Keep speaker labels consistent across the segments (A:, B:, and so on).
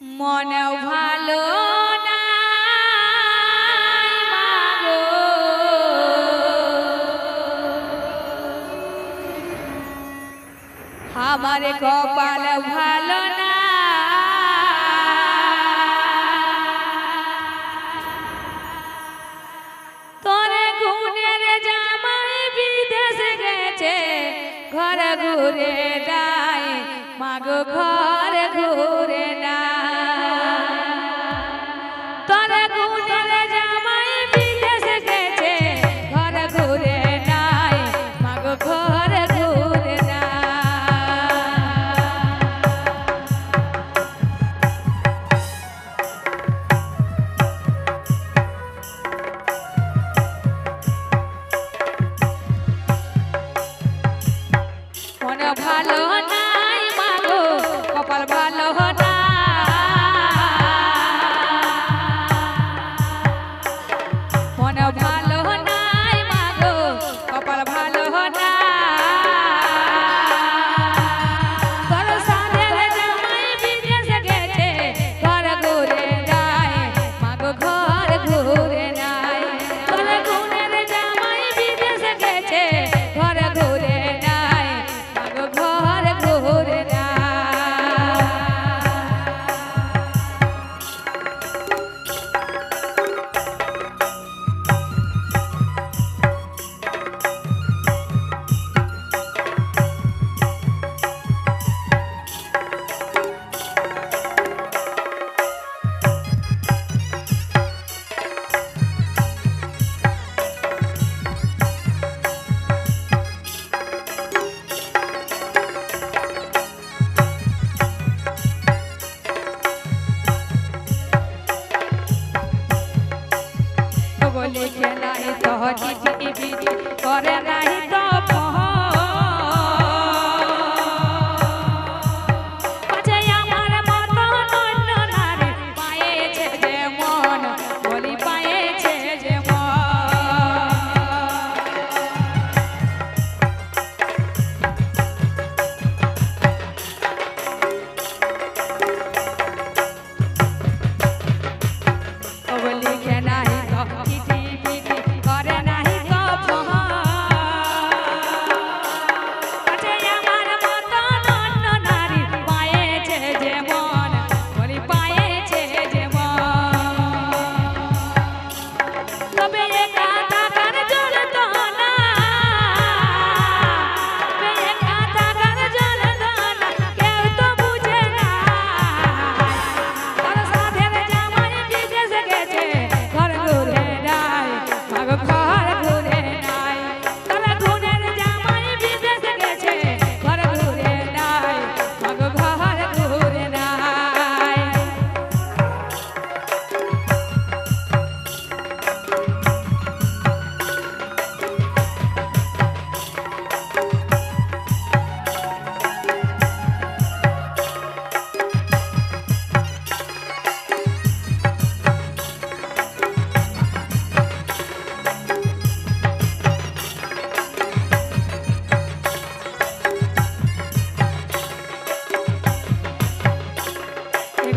A: মনে ভালো নাই মাগো আমার কপাল ভালো না তোরে গুণের জামাই বিদেশ গেছে ঘর ঘুরে যায় মাগো ঘর ঘুরে না তোরে গুণের জামাই বিদেশ গেছে ঘর ঘুরে যায় মাগো ঘর ঘুরে না মনে ভালো নাই মাগো কপাল ভালো না মনে ভালো নাই মাগো কপাল ভালো না তোর সাথের জামাই বিদেশ গেছে ঘর ঘুরে যায় মাগো ঘর ঘুরে নাই তোর গুণের জামাই বিদেশ গেছে ঘর ঘুরে নাই মাগো ঘর ঘুরে না लिखे नहीं तो चिठी बीटी करे नहीं तो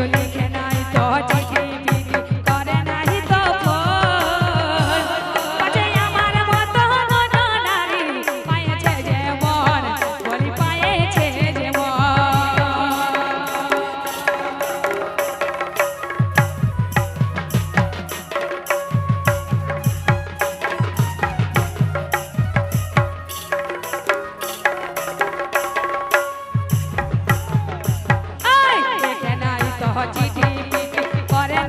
A: लिखे नहीं तो चिठी बीटी करे नहीं तो चिठी करे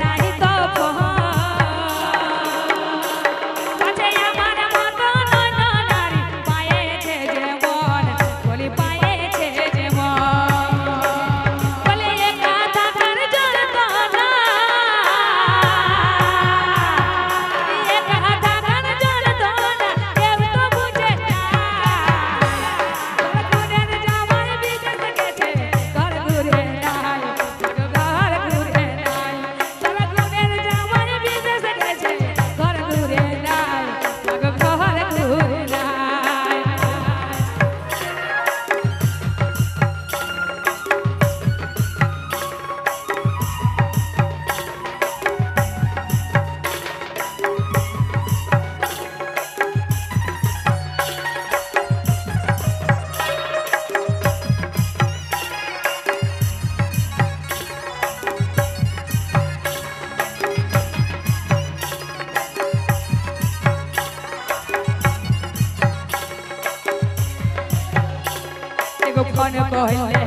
A: कहले